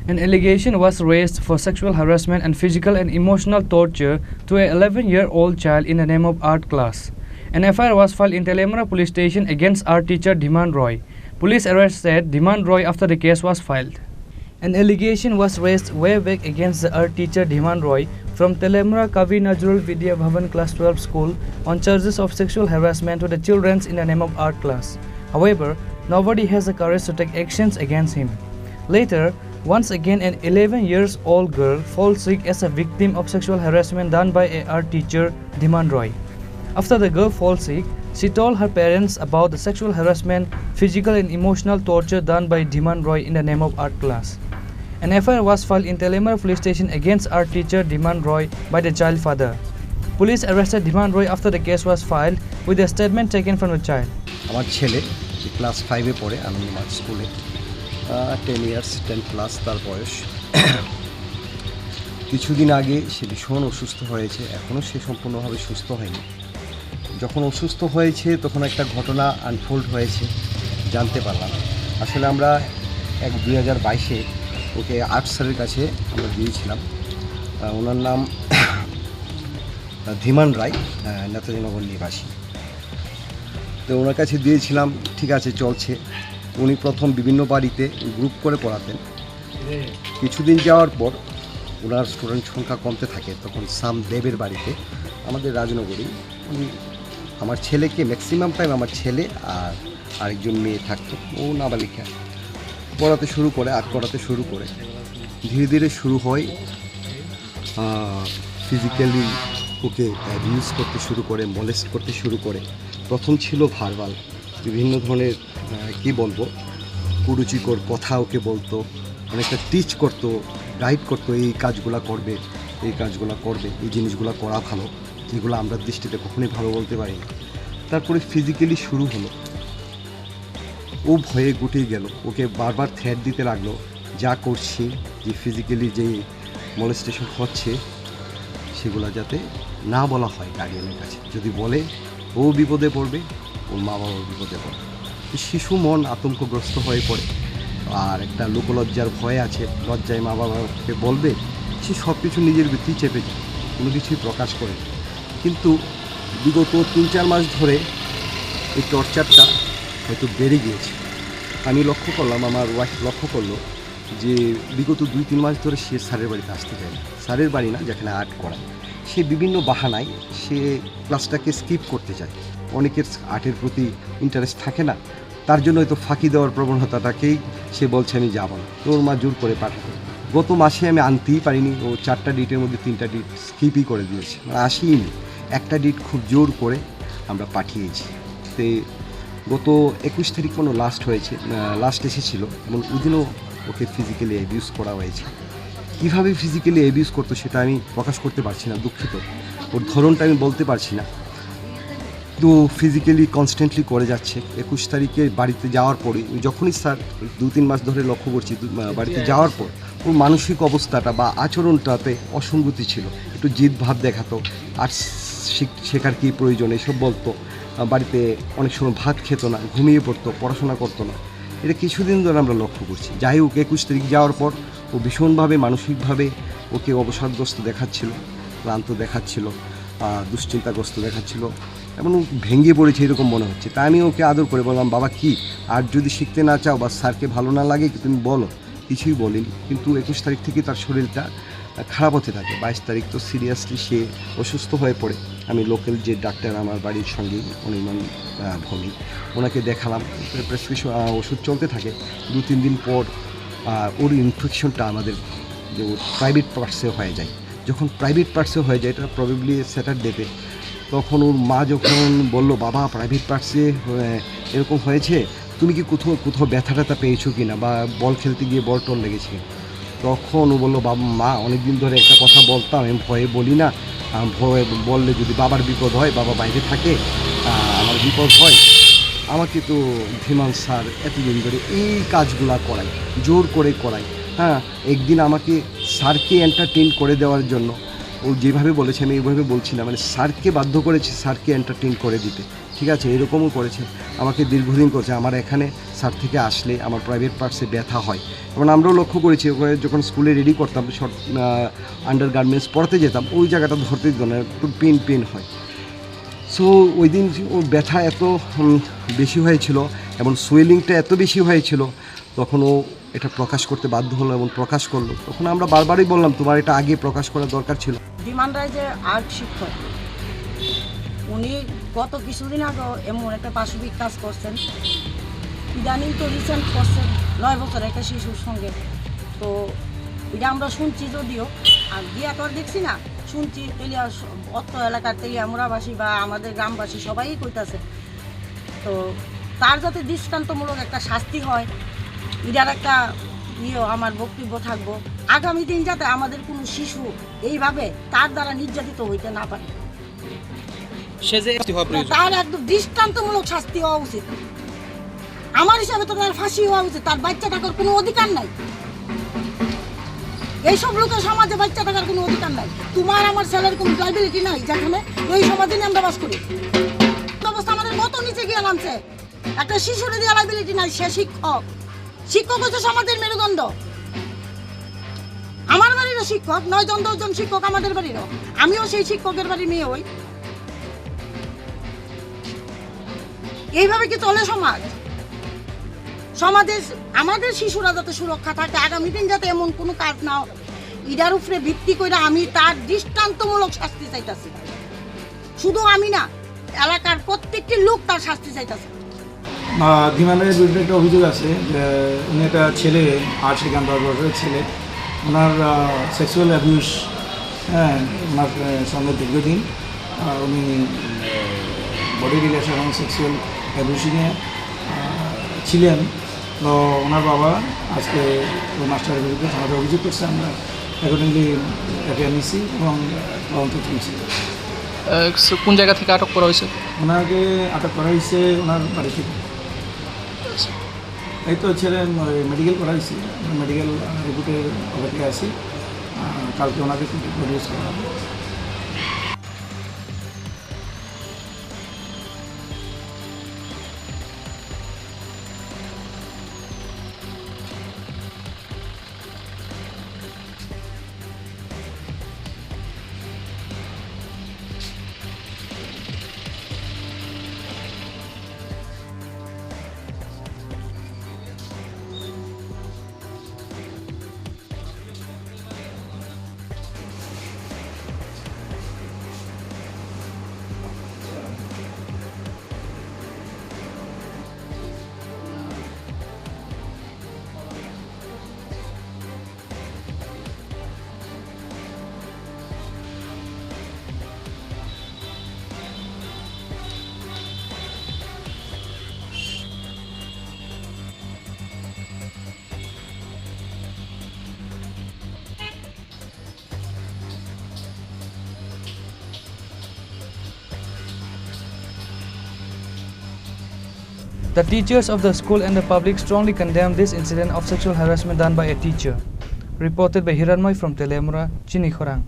An allegation was raised for sexual harassment and physical and emotional torture to a 11-year-old child in the name of art class. An FIR was filed in Telemara police station against art teacher Dhiman Roy. Police arrested Dhiman Roy after the case was filed. An allegation was raised way back against the art teacher Dhiman Roy from Telemara Kavi Nazrul Vidya Bhavan Class 12 school on charges of sexual harassment to the children in the name of art class. However, nobody has the courage to take actions against him. Later, once again an 11-year-old girl falls sick as a victim of sexual harassment done by a art teacher Dhiman Roy. After the girl falls sick, she told her parents about the sexual harassment, physical and emotional torture done by Dhiman Roy in the name of art class. An FIR was filed in Telemara police station against art teacher Dhiman Roy by the child father. Police arrested Dhiman Roy after the case was filed with a statement taken from the child. আমার ছেলে class 5-এ পড়ে, আমি আমার স্কুলে 10 years 10 plus তার বয়স। কিছুদিন আগে সে ভীষণ অসুস্থ হয়েছে, এখনও সে সম্পূর্ণভাবে সুস্থ হয়নি। যখন অসুস্থ হয়েছে তখন একটা ঘটনা আনফোল্ড হয়েছে, জানতে পারলাম। আসলে আমরা 2022-এ ওকে আর্ট স্যারের কাছে আমরা দিয়েছিলাম। ওনার নাম ধীমান রায়, নেতাজি নগর নিবাসী। তো ওনার কাছে দিয়েছিলাম, ঠিক আছে চলছে। উনি প্রথম বিভিন্ন বাড়িতে গ্রুপ করে পড়াতেন। কিছুদিন যাওয়ার পর ওনার স্টুডেন্ট সংখ্যা কমতে থাকে, তখন সাম দেবের বাড়িতে আমাদের রাজনগরে উনি আমার ছেলেকে ম্যাক্সিমাম টাইম আমার ছেলে আর আরেকজন মেয়ে থাকতো, ও নাবালিকা, পড়াতে শুরু করে, আর্ট করাতে শুরু করে। ধীরে ধীরে শুরু হয় ফিজিক্যালি ওকে অ্যাবিউজ করতে শুরু করে, মলেস্ট করতে শুরু করে। প্রথম ছিল ভার্বাল, বিভিন্ন ধরনের কী বলবো, কুরুচিকর কথা ওকে বলতো, অনেকটা টিচ করতো, গাইড করতো, এই কাজগুলো করবে, এই কাজগুলো করবে, এই জিনিসগুলো করা ভালো, যেগুলো আমরা দৃষ্টিতে কখনোই ভালো বলতে পারি না। তারপরে ফিজিক্যালি শুরু হলো, ও ভয়ে গুটিয়ে গেল, ওকে বারবার থ্রেট দিতে লাগলো, যা করছি, যে ফিজিক্যালি যে মলেস্টেশন হচ্ছে সেগুলো যাতে না বলা হয় গার্ডিয়ানের কাছে। যদি বলে ও বিপদে পড়বে, ওর মা বাবাও বিপদে পড়বে। শিশু মন আতঙ্কগ্রস্ত হয়ে পড়ে, আর একটা লোকলজ্জার ভয় আছে, লজ্জায় মা বাবাকে বলবে, সে সব কিছু নিজের ভিতরেই চেপে যায়, কোনো কিছুই প্রকাশ করে। কিন্তু বিগত 3-4 মাস ধরে এই টর্চারটা হয়তো বেড়ে গিয়েছে। আমি লক্ষ্য করলাম, আমার ওয়াইফ লক্ষ্য করলো যে বিগত 2-3 মাস ধরে সে স্যারের বাড়িতে আসতে চায় না। স্যারের বাড়ি না, যেখানে আর্ট করায়, সে বিভিন্ন বাহানায় সে ক্লাসটাকে স্কিপ করতে চায়। অনেকের আর্টের প্রতি ইন্টারেস্ট থাকে না, তার জন্য হয়তো ফাঁকি দেওয়ার প্রবণতাটাকেই সে বলছে আমি যাব না। তো ওর মা জোর করে পাঠাতো। গত মাসে আমি আনতেই পারিনি, ও 4টা ডিটের মধ্যে 3টা ডিট স্কিপই করে দিয়েছে, মানে আসেইনি। একটা ডিট খুব জোর করে আমরা পাঠিয়েছি। তো গত 21 তারিখ কোনো লাস্ট এসেছিলো, এবং ওইদিনও ওকে ফিজিক্যালি অ্যাবিউজ করা হয়েছে। কীভাবে ফিজিক্যালি অ্যাবিউজ করতো সেটা আমি প্রকাশ করতে পারছি না, দুঃখিত। ওর ধরনটা আমি বলতে পারছি না, তো ফিজিক্যালি কনস্ট্যান্টলি করে যাচ্ছে। 21 তারিখে বাড়িতে যাওয়ার পরে, যখনই স্যার 2-3 মাস ধরে লক্ষ্য করছি, বাড়িতে যাওয়ার পর ওর মানসিক অবস্থাটা বা আচরণটাতে অসঙ্গতি ছিল, একটু জিদ ভাব দেখাতো, আর শেখার কী প্রয়োজন এসব বলতো। বাড়িতে অনেক সময় ভাত খেতো না, ঘুমিয়ে পড়তো, পড়াশোনা করতো না। এটা কিছুদিন ধরে আমরা লক্ষ্য করছি। যাই হোক, 21 তারিখ যাওয়ার পর ও ভীষণভাবে মানসিকভাবে ওকে অবসাদগ্রস্ত দেখাচ্ছিল, ক্লান্ত দেখাচ্ছিল, দুশ্চিন্তাগ্রস্ত দেখাচ্ছিল, এবং ভেঙে পড়েছে এরকম মনে হচ্ছে। তাই আমি ওকে আদর করে বললাম, বাবা কি আর যদি শিখতে না চাও বা স্যারকে ভালো না লাগে তুমি বলো। কিছুই বলিনি, কিন্তু 21 তারিখ থেকে তার শরীরটা খারাপ হতে থাকে। 22 তারিখ তো সিরিয়াসলি সে অসুস্থ হয়ে পড়ে। আমি লোকাল যে ডাক্তার আমার বাড়ির সঙ্গেই, অনির্বাণ ভৌমিক, ওনাকে দেখালাম, প্রেসক্রিপশন ওষুধ চলতে থাকে। 2-3 দিন পর ওর ইনফেকশনটা আমাদের যে ওর প্রাইভেট পার্টসে হয়ে যায়। যখন প্রাইভেট পার্টসে হয়ে যায়, এটা প্রবাবলি স্যাটারডেতে, তখন ওর মা যখন বলল, বাবা প্রাইভেট পার্টসে এরকম হয়েছে, তুমি কি কোথাও ব্যথা ট্যাথা পেয়েছো কি না, বা বল খেলতে গিয়ে বল টল লেগেছে? তখন ও বললো, বাবা মা অনেক দিন ধরে একটা কথা বলতাম, আমি ভয়ে বলি না, ভয়ে বললে যদি বাবার বিপদ হয়, বাবা বাইরে থাকে, আমার বিপদ হয়। আমাকে তো ধীমান স্যার এতদিন ধরে এই কাজগুলা করায়, জোর করে করায়। হ্যাঁ, একদিন আমাকে স্যারকে এন্টারটেইন করে দেওয়ার জন্য ও যেভাবে বলেছে আমি এইভাবে বলছি না, মানে স্যারকে বাধ্য করেছে স্যারকে এন্টারটেইন করে দিতে। ঠিক আছে, এরকমও করেছে, আমাকে দীর্ঘদিন করছে। আমার এখানে স্যার থেকে আসলে আমার প্রাইভেট পার্টসে ব্যথা হয়, এবং আমরাও লক্ষ্য করেছি ওখানে যখন স্কুলে রেডি করতাম, শর্ট আন্ডার গার্মেন্টস পড়তে যেতাম, ওই জায়গাটা ধরতে দিত না, একটু পেন হয়। সো ওই দিন ওর ব্যথা এত বেশি হয়েছিল এবং সোয়েলিংটা এত বেশি হয়েছিল, তখন ও এটা প্রকাশ করতে বাধ্য হলো এবং প্রকাশ করলো। তখন আমরা বারবারই বললাম তোমার এটা আগে প্রকাশ করার দরকার ছিল। ডিমান রায় যে আর্ট শিক্ষক, উনি গত কিছুদিন আগেও এমন একটা পাশবিক কাজ করছেন, ইদানিং তো রিসেন্ট করছেন 9 বছর একটা শিশুর সঙ্গে। তো এটা আমরা শুনছি, যদিও আর গিয়া তো আর দেখছি না, শুনছি তেলিয়া অত্র এলাকার তেলিয়া মোড়াবাসী বা আমাদের গ্রামবাসী সবাই কইতাছে। তো তার যাতে দৃষ্টান্তমূলক একটা শাস্তি হয়, এটার একটা আমার বক্তব্য থাকবো। আগামী দিন যাতে আমাদের কোনো শিশু এইভাবে তার দ্বারা নির্যাতিত হইতে না পারে, তার একদম দৃষ্টান্তমূলক শাস্তি হওয়া উচিত। আমার হিসাবে তো তার ফাঁসি হওয়া উচিত। তার বাচ্চা থাকার কোনো অধিকার নাই, এইসব লোকের সমাজে বাচ্চা থাকার কোনো অধিকার নাই। তোমার আমার ছেলের কোনো লাইবিলিটি নাই, যেখানে এই সমাজে নিয়ে আমরা বাস করি। অবস্থা আমাদের মতো নিচে গিয়ে নামছে, একটা শিশুর দিয়ে লাইবিলিটি নাই। সে শিক্ষক, শিক্ষক হচ্ছে সমাজের মেরুদণ্ড। আমার বাড়িরও শিক্ষক, 9-10 জন শিক্ষক আমাদের বাড়িরও, আমিও সেই শিক্ষকের বাড়ির মেয়ে হই। এইভাবে কি চলে সমাজ? সমাজে আমাদের শিশুরা যাতে সুরক্ষা থাকে, আগামী দিন যাতে এমন কোনো কাজ না, ইটার উপরে ভিত্তি করে আমি তার দৃষ্টান্তমূলক শাস্তি চাইতেছি। শুধু আমি না, এলাকার প্রত্যেকটি লোক তার শাস্তি চাইতেছে। ধীমানের বিরুদ্ধে একটা অভিযোগ আছে যে উনি একটা ছেলে, 8 থেকে 10 বছরের ছেলে, ওনার সেক্সুয়াল অ্যাবিউস, ওনার সঙ্গে দীর্ঘদিন উনি বডি রিলেশন এবং সেক্সুয়াল অ্যাবিউসিংয়ে ছিলেন। তো ওনার বাবা আজকে ওই মাস্টারের বিরুদ্ধে থানাতে অভিযোগ করছে। আমরা অ্যাকর্ডিংলি এফআইআর নিচ্ছি এবং তদন্ত চলছে। কোন জায়গা থেকে আটক করা হয়েছে? ওনাকে আটক করা হয়েছে ওনার বাড়ি থেকে। এই তো ছেলে মেডিকেল করা হয়েছে, মেডিকেল রিপোর্টের অপেক্ষায় আছি। কালকে ওনাকে প্রডিউস করা হবে। The teachers of the school and the public strongly condemn this incident of sexual harassment done by a teacher. Reported by Hiranmoy from Telemura, Chini, Khorang.